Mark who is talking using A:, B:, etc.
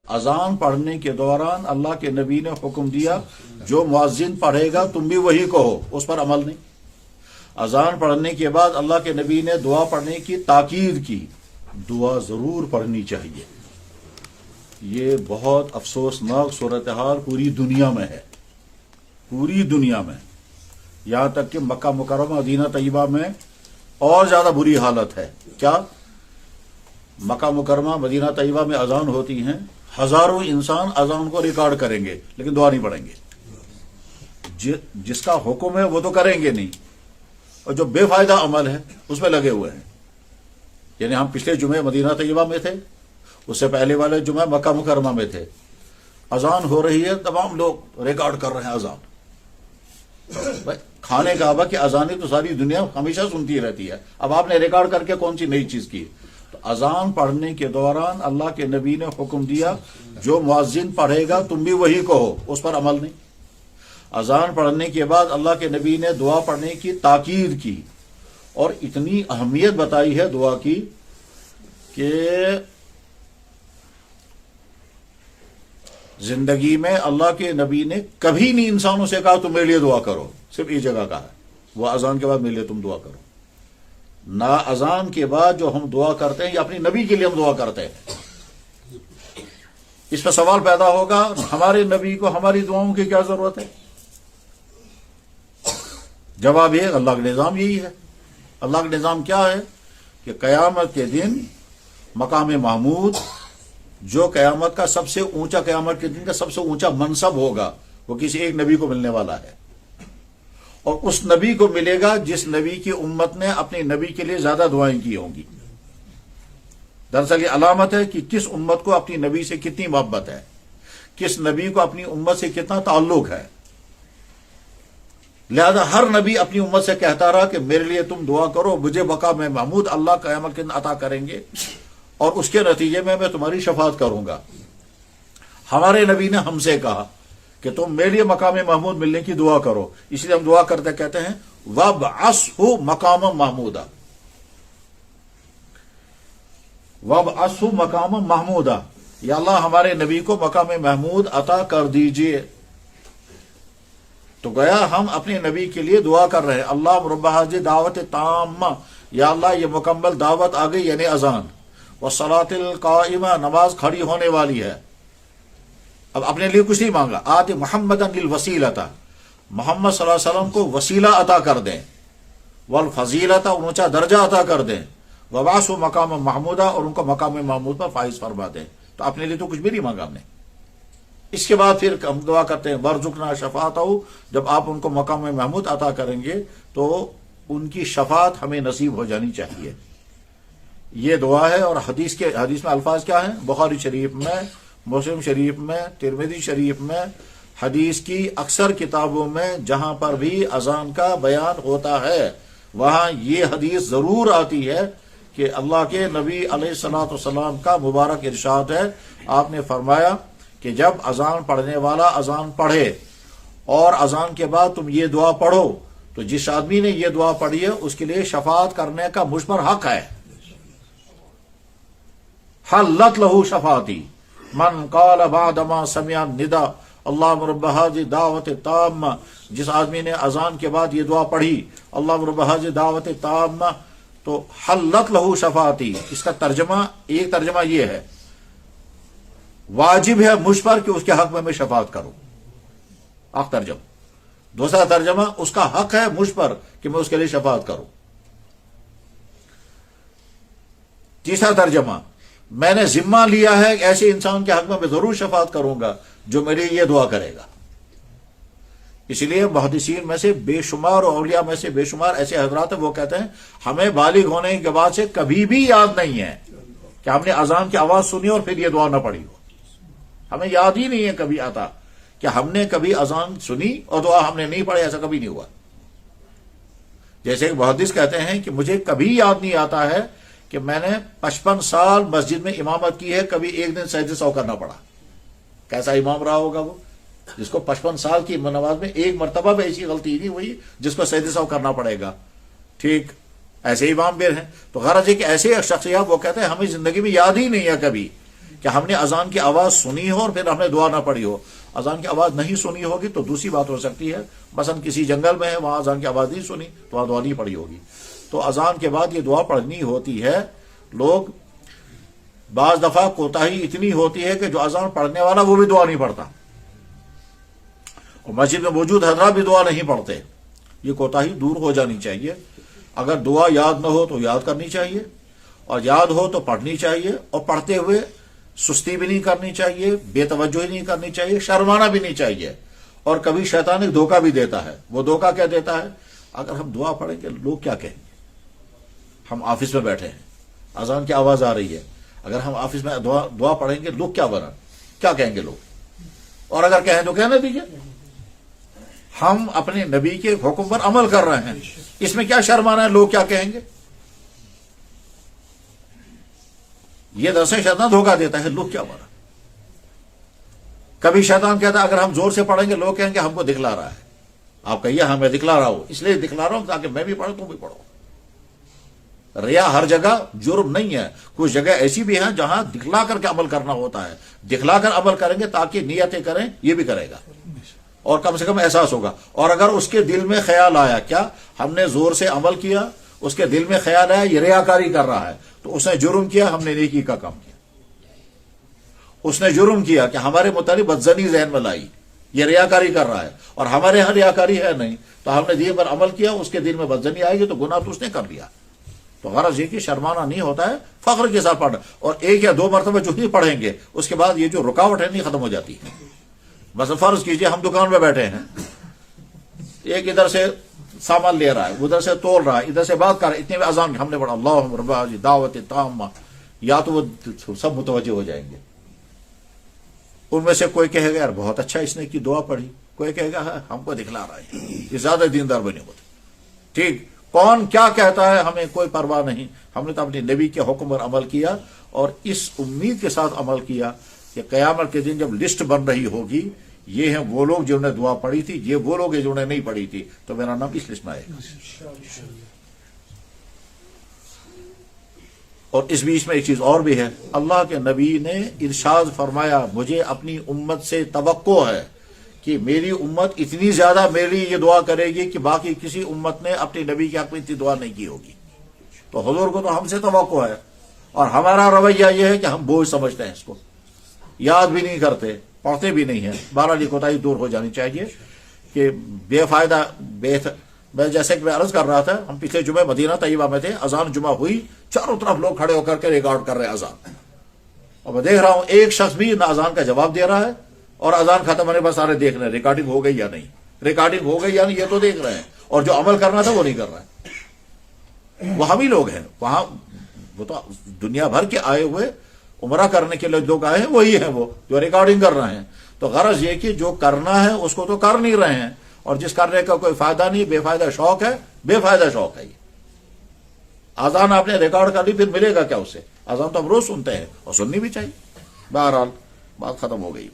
A: اذان پڑھنے کے دوران اللہ کے نبی نے حکم دیا جو مؤذن پڑھے گا تم بھی وہی کہو، اس پر عمل نہیں۔ اذان پڑھنے کے بعد اللہ کے نبی نے دعا پڑھنے کی تاکید کی، دعا ضرور پڑھنی چاہیے۔ یہ بہت افسوسناک صورتحال پوری دنیا میں ہے، پوری دنیا میں، یہاں تک کہ مکہ مکرمہ مدینہ طیبہ میں اور زیادہ بری حالت ہے۔ کیا؟ مکہ مکرمہ مدینہ طیبہ میں اذان ہوتی ہیں، ہزاروں انسان اذان کو ریکارڈ کریں گے لیکن دعا نہیں پڑھیں گے۔ جس کا حکم ہے وہ تو کریں گے نہیں، اور جو بے فائدہ عمل ہے اس میں لگے ہوئے ہیں۔ یعنی ہم پچھلے جمعے مدینہ طیبہ میں تھے، اس سے پہلے والے جمعہ مکہ مکرمہ میں تھے، اذان ہو رہی ہے، تمام لوگ ریکارڈ کر رہے ہیں اذان۔ کھانے کعبہ کی اذانیں تو ساری دنیا ہمیشہ سنتی رہتی ہے، اب آپ نے ریکارڈ کر کے کون سی نئی چیز کی؟ تو اذان پڑھنے کے دوران اللہ کے نبی نے حکم دیا جو مؤذن پڑھے گا تم بھی وہی کہو، اس پر عمل نہیں۔ اذان پڑھنے کے بعد اللہ کے نبی نے دعا پڑھنے کی تاکید کی، اور اتنی اہمیت بتائی ہے دعا کی کہ زندگی میں اللہ کے نبی نے کبھی نہیں انسانوں سے کہا تم میرے لیے دعا کرو، صرف ایک جگہ کہا ہے، وہ اذان کے بعد میرے لیے تم دعا کرو۔ نہ اذان کے بعد جو ہم دعا کرتے ہیں یا اپنی نبی کے لیے ہم دعا کرتے ہیں، اس پر سوال پیدا ہوگا ہمارے نبی کو ہماری دعاؤں کی کیا ضرورت ہے؟ جواب یہ اللہ کا نظام یہی ہے۔ اللہ کا نظام کیا ہے کہ قیامت کے دن مقام محمود، جو قیامت کا سب سے اونچا، قیامت کے دن کا سب سے اونچا منصب ہوگا، وہ کسی ایک نبی کو ملنے والا ہے، اور اس نبی کو ملے گا جس نبی کی امت نے اپنے نبی کے لیے زیادہ دعائیں کی ہوں گی۔ دراصل یہ علامت ہے کہ کس امت کو اپنی نبی سے کتنی محبت ہے، کس نبی کو اپنی امت سے کتنا تعلق ہے۔ لہذا ہر نبی اپنی امت سے کہتا رہا کہ میرے لیے تم دعا کرو، مجھے مقام محمود اللہ قیامت کے دن عطا کریں گے، اور اس کے نتیجے میں تمہاری شفاعت کروں گا۔ ہمارے نبی نے ہم سے کہا کہ تم میرے لیے مقام محمود ملنے کی دعا کرو، اس لیے ہم دعا کرتے کہتے ہیں وَابْعَثْهُ مَقَامًا مَحْمُودًا، وَابْعَثْهُ مَقَامًا مَحْمُودًا، یا اللہ ہمارے نبی کو مقام محمود عطا کر دیجئے۔ تو گیا ہم اپنے نبی کے لیے دعا کر رہے ہیں، اللہ رب هذه دعوت تامہ، یا اللہ یہ مکمل دعوت آ گئی، یعنی اذان، والصلاۃ القائمہ، نماز کھڑی ہونے والی ہے۔ اب اپنے لیے کچھ نہیں مانگا، آت محمدا للوسیلۃ، محمد صلی اللہ علیہ وسلم کو وسیلہ عطا کر دیں، والفضیلۃ، اونچا درجہ عطا کر دیں، وبعث مقام محمودہ، اور ان کو مقام محمود پر فائز فرما دیں۔ تو اپنے لیے تو کچھ بھی نہیں مانگا ہم نے۔ اس کے بعد پھر ہم دعا کرتے ہیں وارزقنا شفاعتہ، جب آپ ان کو مقام محمود عطا کریں گے تو ان کی شفاعت ہمیں نصیب ہو جانی چاہیے۔ یہ دعا ہے، اور حدیث میں الفاظ کیا ہیں؟ بخاری شریف میں، مسلم شریف میں، ترمذی شریف میں، حدیث کی اکثر کتابوں میں جہاں پر بھی اذان کا بیان ہوتا ہے وہاں یہ حدیث ضرور آتی ہے کہ اللہ کے نبی علیہ الصلوۃ والسلام کا مبارک ارشاد ہے، آپ نے فرمایا کہ جب اذان پڑھنے والا اذان پڑھے اور اذان کے بعد تم یہ دعا پڑھو، تو جس آدمی نے یہ دعا پڑھی ہے اس کے لیے شفاعت کرنے کا مجھ پر حق ہے۔ حلت لہ شفاعتی من قال بعدما سمع النداء اللهم رب هذه دعوت تامہ، جس آدمی نے اذان کے بعد یہ دعا پڑھی اللهم رب هذه دعوت تامہ، تو حلت لہ شفاعتی، اس کا ترجمہ، ایک ترجمہ یہ ہے واجب ہے مجھ پر کہ اس کے حق میں شفاعت کروں، ایک ترجمہ۔ دوسرا ترجمہ اس کا حق ہے مجھ پر کہ میں اس کے لیے شفاعت کروں۔ تیسرا ترجمہ، میں نے ذمہ لیا ہے کہ ایسے انسان کے حق میں ضرور شفاعت کروں گا جو میرے لیے یہ دعا کرے گا۔ اس لیے محدثین میں سے بے شمار اور اولیاء میں سے بے شمار ایسے حضرات ہیں، وہ کہتے ہیں ہمیں بالغ ہونے کے بعد سے کبھی بھی یاد نہیں ہے کہ ہم نے اذان کی آواز سنی اور پھر یہ دعا نہ پڑھی ہو۔ ہمیں یاد ہی نہیں ہے کبھی آتا کہ ہم نے کبھی اذان سنی اور دعا ہم نے نہیں پڑھی، ایسا کبھی نہیں ہوا۔ جیسے ایک محدث کہتے ہیں کہ مجھے کبھی یاد نہیں آتا ہے کہ میں نے 55 سال مسجد میں امامت کی ہے، کبھی ایک دن سجدہ سہو کرنا پڑا۔ کیسا امام رہا ہوگا وہ، جس کو 55 سال کی نماز میں ایک مرتبہ بھی ایسی غلطی نہیں ہوئی جس کو سجدہ سہو کرنا پڑے گا۔ ٹھیک ایسے امام بھی ہیں۔ تو غرض ہے کہ ایسے شخصیات وہ کہتے ہیں ہمیں زندگی میں یاد ہی نہیں ہے کبھی کہ ہم نے اذان کی آواز سنی ہو اور پھر ہم نے دعا نہ پڑھی ہو. اذان کی آواز نہیں سنی ہوگی تو دوسری بات ہو سکتی ہے، مثلا کسی جنگل میں ہے، وہاں اذان کی آواز نہیں سنی تو وہاں دعا نہیں پڑھی ہوگی. تو اذان کے بعد یہ دعا پڑھنی ہوتی ہے. لوگ بعض دفعہ کوتاہی اتنی ہوتی ہے کہ جو اذان پڑھنے والا وہ بھی دعا نہیں پڑھتا، اور مسجد میں موجود حضرات بھی دعا نہیں پڑھتے. یہ کوتاہی دور ہو جانی چاہیے. اگر دعا یاد نہ ہو تو یاد کرنی چاہیے، اور یاد ہو تو پڑھنی چاہیے، اور پڑھتے ہوئے سستی بھی نہیں کرنی چاہیے، بے توجہی نہیں کرنی چاہیے، شرمانا بھی نہیں چاہیے. اور کبھی شیطان ایک دھوکہ بھی دیتا ہے. وہ دھوکہ کیا دیتا ہے؟ اگر ہم دعا پڑھیں گے لوگ کیا کہیں گے؟ ہم آفس میں بیٹھے ہیں، اذان کی آواز آ رہی ہے، اگر ہم آفس میں دعا پڑھیں گے لوگ کیا کہیں گے لوگ؟ اور اگر کہیں تو کہنے دیجیے، ہم اپنے نبی کے حکم پر عمل کر رہے ہیں، اس میں کیا شرمانا ہے؟ لوگ کیا کہیں گے؟ یہ دراصل شیطان دھوکہ دیتا ہے، لوگ کیا بنا. کبھی شیطان کہتا ہے اگر ہم زور سے پڑھیں گے لوگ کہیں گے ہم کو دکھلا رہا ہے. آپ کہیے ہاں میں دکھلا رہا ہوں، اس لیے دکھلا رہا ہوں تاکہ میں بھی پڑھوں تم بھی پڑھو. ریا ہر جگہ جرم نہیں ہے. کچھ جگہ ایسی بھی ہیں جہاں دکھلا کر کے عمل کرنا ہوتا ہے. دکھلا کر عمل کریں گے تاکہ نیتیں کریں، یہ بھی کرے گا اور کم سے کم احساس ہوگا. اور اگر اس کے دل میں خیال آیا، کیا ہم نے زور سے عمل کیا، اس کے دل میں خیال آیا یہ ریاکاری کر رہا ہے، تو اس نے جرم کیا، ہم نے نیکی کا کام کیا. اس نے جرم کیا کہ ہمارے متعلق بدزنی ذہن میں لائی، یہ ریاکاری کر رہا ہے، اور ہمارے ہاں ریاکاری ہے نہیں، تو ہم نے دین پر عمل کیا، اس کے دل میں بدزنی آئے گی تو گناہ تو اس نے کر لیا. تو غرض یہ کہ شرمانا نہیں ہوتا ہے، فخر کے ساتھ پڑھنا. اور ایک یا دو مرتبہ جو ہی پڑھیں گے اس کے بعد یہ جو رکاوٹ ہے نہیں ختم ہو جاتی ہے. بس فرض کیجئے ہم دکان میں بیٹھے ہیں، ایک ادھر سے سامان لے رہا ہے، ادھر سے تول رہا ہے، ادھر سے بات کر رہا ہے، اتنے میں اذان ہم نے پڑھا اللہم رب هذه دعوت تامہ، یا تو وہ سب متوجہ ہو جائیں گے. ان میں سے کوئی کہے گا یار بہت اچھا اس نے کی دعا پڑھی، کوئی کہے گا ہم کو دکھلا رہا ہے، یہ زیادہ دیندار بنے ہوتے. ٹھیک، کون کیا کہتا ہے ہمیں کوئی پرواہ نہیں. ہم نے تو اپنے نبی کے حکم پر عمل کیا، اور اس امید کے ساتھ عمل کیا کہ قیامت کے دن جب لسٹ بن رہی ہوگی، یہ ہیں وہ لوگ جنہوں نے دعا پڑھی تھی، یہ وہ لوگ ہیں جنہوں نے نہیں پڑھی تھی، تو میرا نام اس لسٹ میں آئے گا. اور اس بیچ میں ایک چیز اور بھی ہے، اللہ کے نبی نے ارشاد فرمایا مجھے اپنی امت سے توقع ہے کہ میری امت اتنی زیادہ میرے لیے یہ دعا کرے گی کہ باقی کسی امت نے اپنی نبی کے حق میں اتنی دعا نہیں کی ہوگی. تو حضور کو تو ہم سے توقع ہے، اور ہمارا رویہ یہ ہے کہ ہم بوجھ سمجھتے ہیں، اس کو یاد بھی نہیں کرتے، پڑھتے بھی نہیں ہیں. بہرحال یہ کوتاہی دور ہو جانی چاہیے کہ بے فائدہ میں جیسے کہ میں عرض کر رہا تھا، ہم پچھلے جمعے مدینہ طیبہ میں تھے، اذان جمعہ ہوئی، چاروں طرف لوگ کھڑے ہو کر کے ریکارڈ کر رہے ہیں اذان، اور میں دیکھ رہا ہوں ایک شخص بھی نہ اذان کا جواب دے رہا ہے، اور اذان ختم ہونے پر سارے دیکھ رہے ہیں ریکارڈنگ ہو گئی یا نہیں، ریکارڈنگ ہو گئی یا نہیں، یہ تو دیکھ رہے ہیں، اور جو عمل کرنا تھا وہ نہیں کر رہا ہے. وہ ہم ہی لوگ ہیں وہاں، وہ تو دنیا بھر کے آئے ہوئے عمرہ کرنے کے لیے لوگ آئے ہیں، وہی ہیں وہ جو ریکارڈنگ کر رہے ہیں. تو غرض یہ کہ جو کرنا ہے اس کو تو کر نہیں رہے ہیں، اور جس کرنے کا کوئی فائدہ نہیں، بے فائدہ شوق ہے، بے فائدہ شوق ہے. یہ اذان آپ نے ریکارڈ کر لی، پھر ملے گا کیا اس سے؟ اذان تو ہم روز سنتے ہیں اور سننی بھی چاہیے. بہرحال بات ختم ہو گئی.